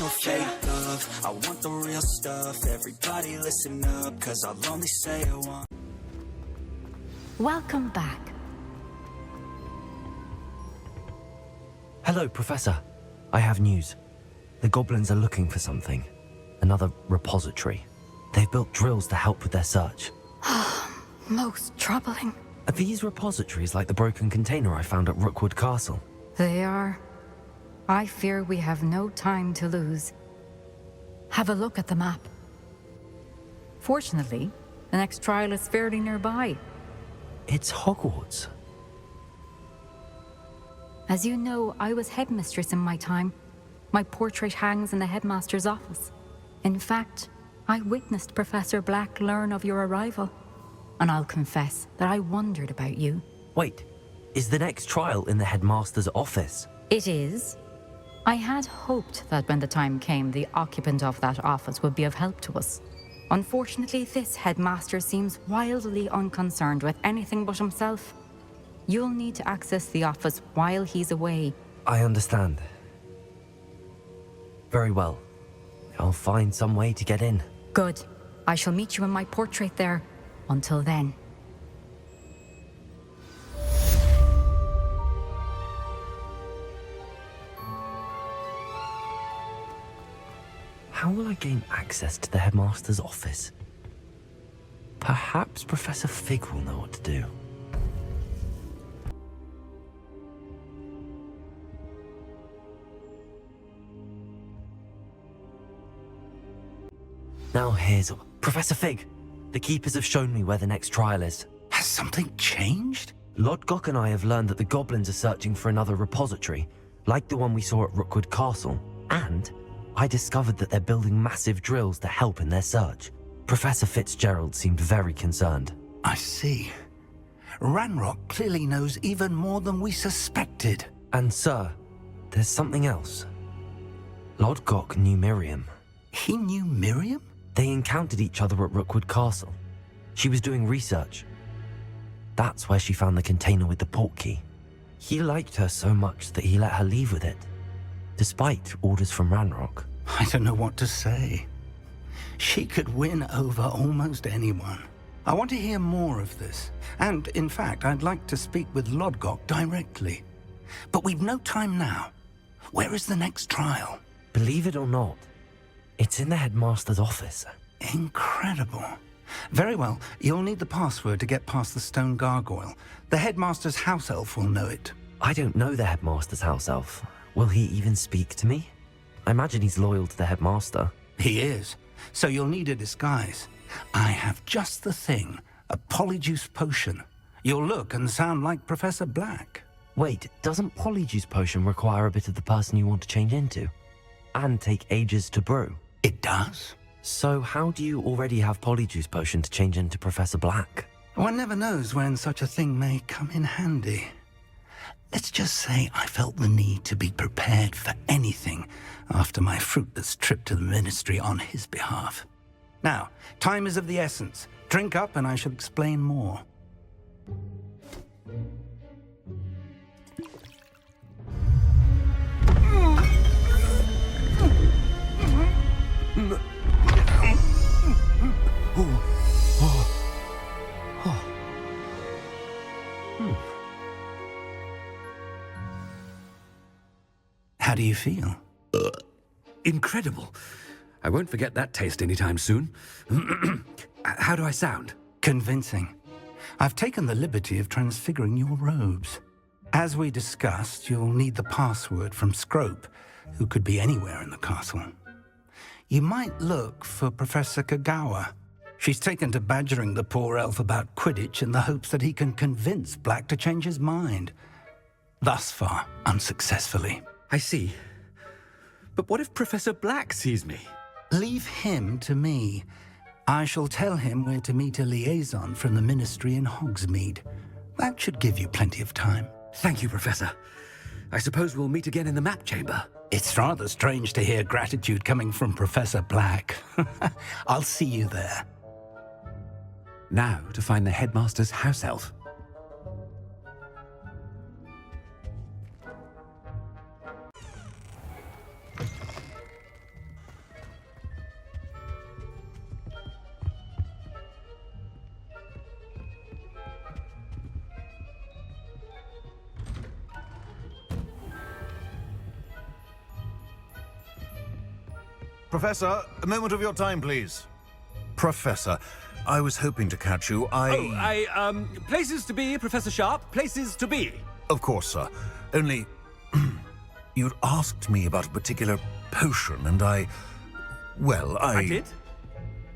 no fake love, I want the real stuff. Everybody listen up, cause I'll only say it once. Welcome back. Hello, Professor. I have news. The goblins are looking for something. Another repository. They've built drills to help with their search. Most troubling. Are these repositories like the broken container I found at Rookwood Castle? They are. I fear we have no time to lose. Have a look at the map. Fortunately, the next trial is fairly nearby. It's Hogwarts. As you know, I was headmistress in my time. My portrait hangs in the headmaster's office. In fact, I witnessed Professor Black learn of your arrival. And I'll confess that I wondered about you. Wait, is the next trial in the headmaster's office? It is. I had hoped that when the time came, the occupant of that office would be of help to us. Unfortunately, this headmaster seems wildly unconcerned with anything but himself. You'll need to access the office while he's away. I understand. Very well. I'll find some way to get in. Good. I shall meet you in my portrait there. Until then. How will I gain access to the headmaster's office? Perhaps Professor Fig will know what to do. Now here's... Professor Fig! The Keepers have shown me where the next trial is. Has something changed? Lodgok and I have learned that the goblins are searching for another repository, like the one we saw at Rookwood Castle. And I discovered that they're building massive drills to help in their search. Professor Fitzgerald seemed very concerned. I see. Ranrock clearly knows even more than we suspected. And sir, there's something else. Lodgok knew Miriam. He knew Miriam? They encountered each other at Rookwood Castle. She was doing research. That's where she found the container with the portkey. He liked her so much that he let her leave with it, despite orders from Ranrock. I don't know what to say. She could win over almost anyone. I want to hear more of this. And, in fact, I'd like to speak with Lodgok directly. But we've no time now. Where is the next trial? Believe it or not, it's in the headmaster's office. Incredible. Very well, you'll need the password to get past the stone gargoyle. The headmaster's house elf will know it. I don't know the headmaster's house elf. Will he even speak to me? I imagine he's loyal to the headmaster. He is. So you'll need a disguise. I have just the thing. A polyjuice potion. You'll look and sound like Professor Black. Wait, doesn't polyjuice potion require a bit of the person you want to change into? And take ages to brew? It does. So how do you already have polyjuice potion to change into Professor Black? One never knows when such a thing may come in handy. Let's just say I felt the need to be prepared for anything after my fruitless trip to the ministry on his behalf. Now, time is of the essence. Drink up and I shall explain more. How do you feel? Incredible. I won't forget that taste anytime soon. How do I sound? Convincing. I've taken the liberty of transfiguring your robes. As we discussed, you'll need the password from Scrope, who could be anywhere in the castle. You might look for Professor Kagawa. She's taken to badgering the poor elf about Quidditch in the hopes that he can convince Black to change his mind. Thus far, unsuccessfully. I see. But what if Professor Black sees me? Leave him to me. I shall tell him where to meet a liaison from the ministry in Hogsmeade. That should give you plenty of time. Thank you, Professor. I suppose we'll meet again in the map chamber. It's rather strange to hear gratitude coming from Professor Black. I'll see you there. Now to find the headmaster's house elf. Professor, a moment of your time, please. Professor, I was hoping to catch you. Places to be, Professor Sharp, places to be. Of course, sir. Only... you'd asked me about a particular potion, and I did?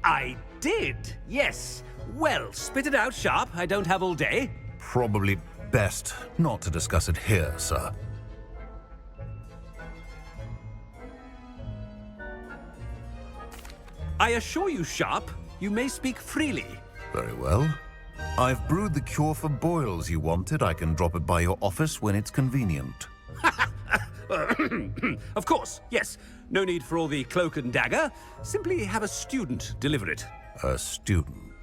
I did, yes. Well, spit it out, Sharp. I don't have all day. Probably best not to discuss it here, sir. I assure you, Sharp, you may speak freely. Very well. I've brewed the cure for boils you wanted. I can drop it by your office when it's convenient. Of course, yes. No need for all the cloak and dagger. Simply have a student deliver it. A student.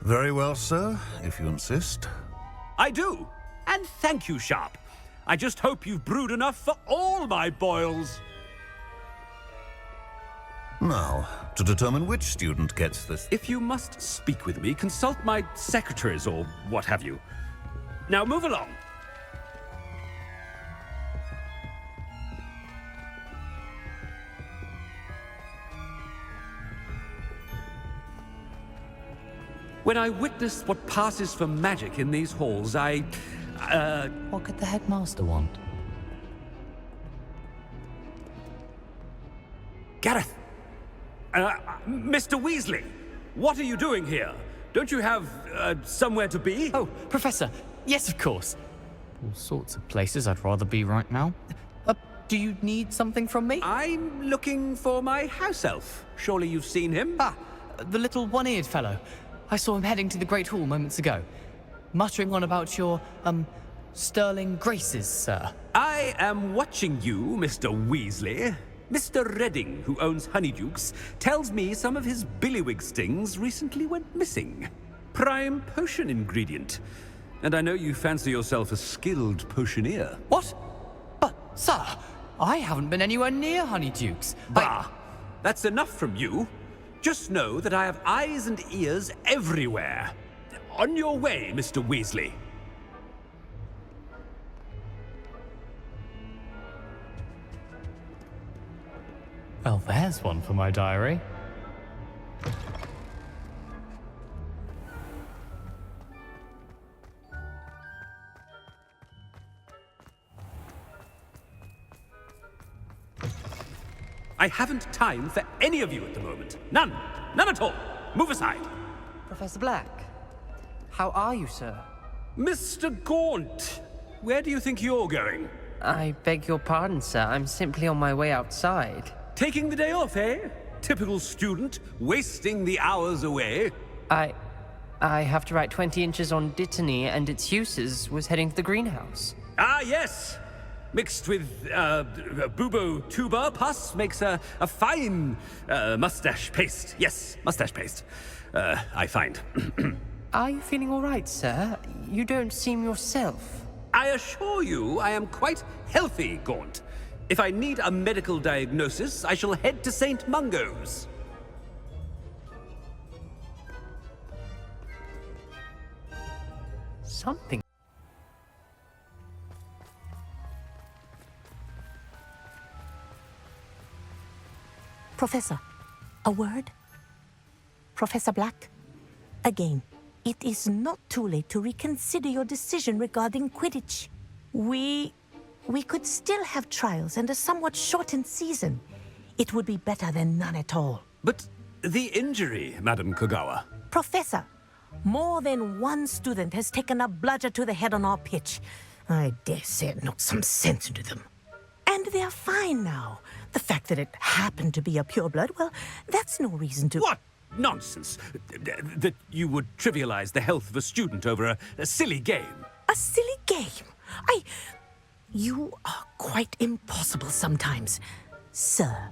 Very well, sir, if you insist. I do. And thank you, Sharp. I just hope you've brewed enough for all my boils. Now, to determine which student gets this... If you must speak with me, consult my secretaries or what have you. Now move along. When I witness what passes for magic in these halls, What could the headmaster want? Gareth! Mr. Weasley! What are you doing here? Don't you have, somewhere to be? Oh, Professor. Yes, of course. All sorts of places I'd rather be right now. Do you need something from me? I'm looking for my house elf. Surely you've seen him? Ah, the little one-eared fellow. I saw him heading to the Great Hall moments ago, muttering on about your, sterling graces, sir. I am watching you, Mr. Weasley. Mr. Redding, who owns Honeydukes, tells me some of his billywig stings recently went missing. Prime potion ingredient. And I know you fancy yourself a skilled potioneer. What? But, sir, I haven't been anywhere near Honeydukes. Bah! That's enough from you. Just know that I have eyes and ears everywhere. On your way, Mr. Weasley. Well, there's one for my diary. I haven't time for any of you at the moment. None. None at all. Move aside. Professor Black, how are you, sir? Mr. Gaunt, where do you think you're going? I beg your pardon, sir. I'm simply on my way outside. Taking the day off, eh? Typical student, wasting the hours away. I have to write 20 inches on Dittany and its uses. Was heading to the greenhouse. Ah, yes. Mixed with bubo tuber pus makes a fine mustache paste. Yes, mustache paste. I find. Are you feeling all right, sir? You don't seem yourself. I assure you I am quite healthy, Gaunt. If I need a medical diagnosis, I shall head to St. Mungo's. Something. Professor, a word? Professor Black, again, it is not too late to reconsider your decision regarding Quidditch. We could still have trials and a somewhat shortened season. It would be better than none at all. But the injury, Madam Kogawa. Professor, more than one student has taken a bludger to the head on our pitch. I dare say it knocked some sense into them. And they're fine now. The fact that it happened to be a pureblood, well, that's no reason to... What nonsense! That you would trivialize the health of a student over a silly game. A silly game? You are quite impossible sometimes. Sir,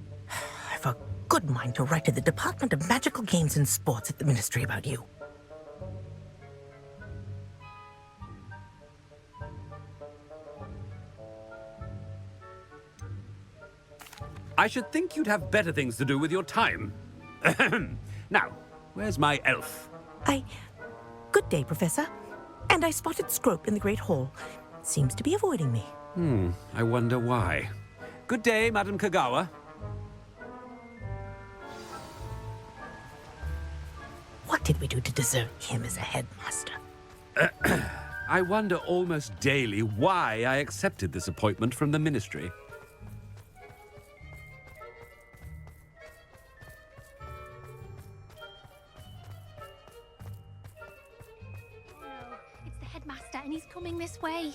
I've a good mind to write to the Department of Magical Games and Sports at the Ministry about you. I should think you'd have better things to do with your time. Now, where's my elf? Good day, Professor. And I spotted Scrope in the Great Hall. Seems to be avoiding me. I wonder why. Good day, Madam Kogawa. What did we do to deserve him as a headmaster? I wonder almost daily why I accepted this appointment from the ministry. It's the headmaster, and he's coming this way.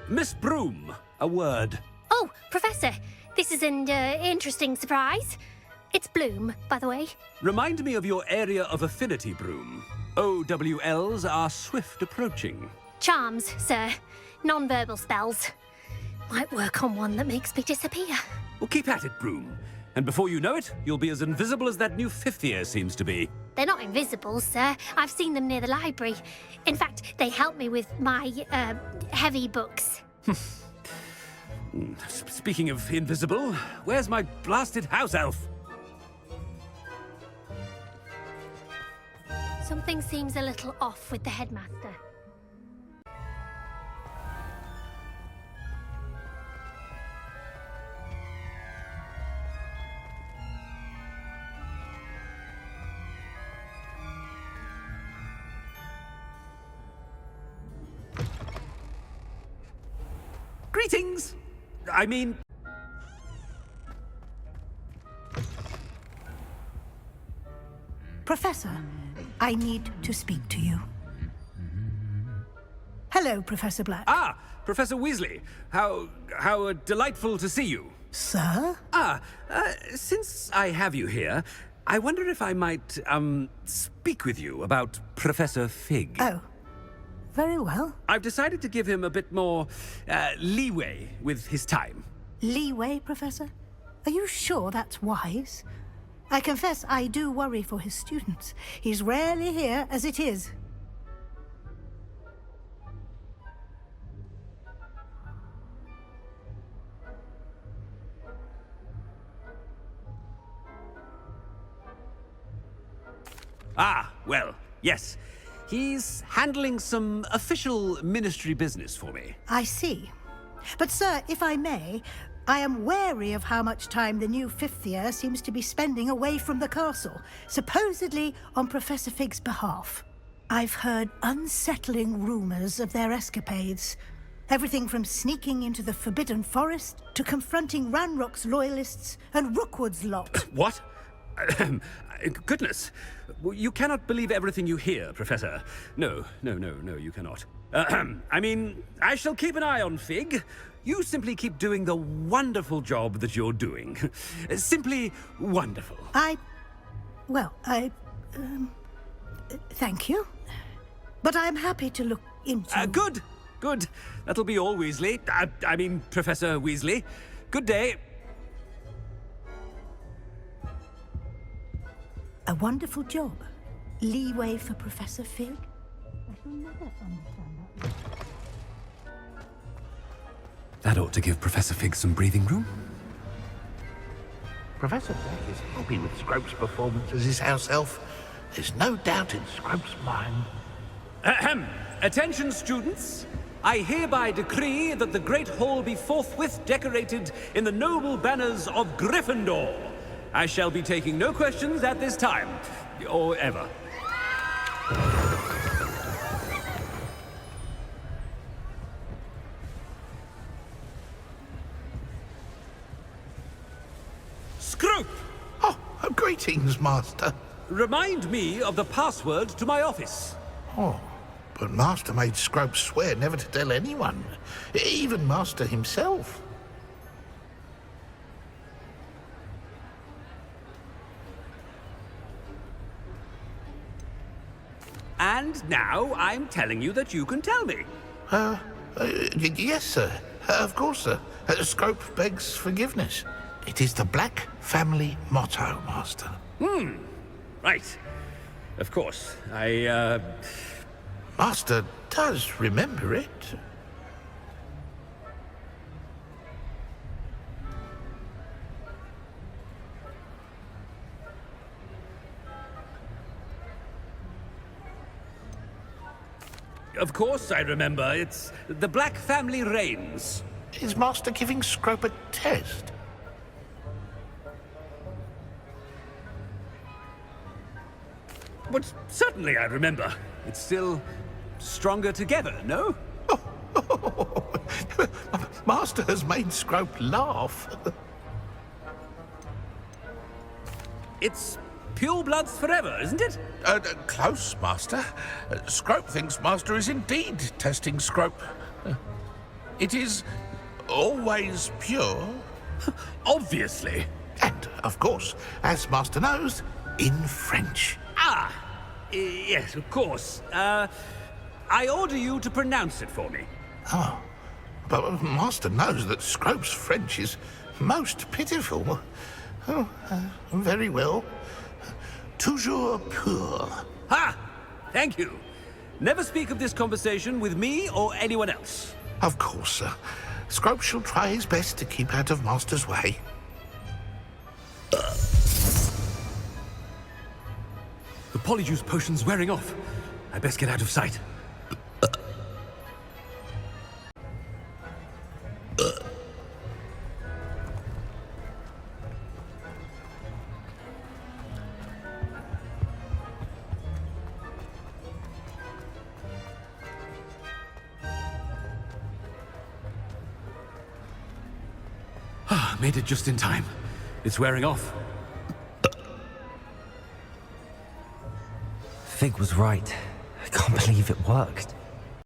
Miss Broom, a word. Oh, Professor, this is an interesting surprise. It's Bloom, by the way. Remind me of your area of affinity, Broom. OWLs are swift approaching. Charms, sir. Non-verbal spells. Might work on one that makes me disappear. Well, keep at it, Broom. And before you know it, you'll be as invisible as that new fifth year seems to be. They're not invisible, sir. I've seen them near the library. In fact, they help me with my, heavy books. Speaking of invisible, where's my blasted house elf? Something seems a little off with the headmaster. Greetings! I mean... Professor, I need to speak to you. Hello, Professor Black. Ah, Professor Weasley. How delightful to see you. Sir? Since I have you here, I wonder if I might, speak with you about Professor Fig. Oh, very well. I've decided to give him a bit more, leeway with his time. Leeway, Professor? Are you sure that's wise? I confess I do worry for his students. He's rarely here as it is. Ah, well, yes. He's handling some official ministry business for me. I see. But, sir, if I may, I am wary of how much time the new fifth year seems to be spending away from the castle, supposedly on Professor Fig's behalf. I've heard unsettling rumors of their escapades. Everything from sneaking into the Forbidden Forest to confronting Ranrock's loyalists and Rookwood's lot. What? Goodness. You cannot believe everything you hear, Professor. No, you cannot. I mean, I shall keep an eye on Fig. You simply keep doing the wonderful job that you're doing. Simply wonderful. Thank you. But I'm happy to look into... Good. That'll be all, Weasley. I mean, Professor Weasley. Good day. A wonderful job. Leeway for Professor Fig? I shall never understand that. That ought to give Professor Fig some breathing room. Professor Black is happy with Scrope's performance as his house elf. There's no doubt in Scrope's mind. Ahem. Attention, students. I hereby decree that the Great Hall be forthwith decorated in the noble banners of Gryffindor. I shall be taking no questions at this time, or ever. Scrope! Oh, greetings, Master. Remind me of the password to my office. Oh, but Master made Scrope swear never to tell anyone, even Master himself. And now I'm telling you that you can tell me. Yes, sir. Of course, sir. Scrope begs forgiveness. It is the Black family motto, Master. Right. Of course. Master does remember it. Of course I remember. It's the Black family reigns. Is Master giving Scrope a test? But certainly I remember. It's still stronger together, no? Master has made Scrope laugh. It's pure bloods forever, isn't it? Close, Master. Scrope thinks Master is indeed testing Scrope. It is always pure. Obviously. And, of course, as Master knows, in French. Ah! Yes, of course. I order you to pronounce it for me. Oh, but Master knows that Scrope's French is most pitiful. Oh, very well. Toujours pur. Ha! Thank you. Never speak of this conversation with me or anyone else. Of course, sir. Scrope shall try his best to keep out of Master's way. The polyjuice potion's wearing off. I best get out of sight. Made it just in time. It's wearing off. Fig was right. I can't believe it worked.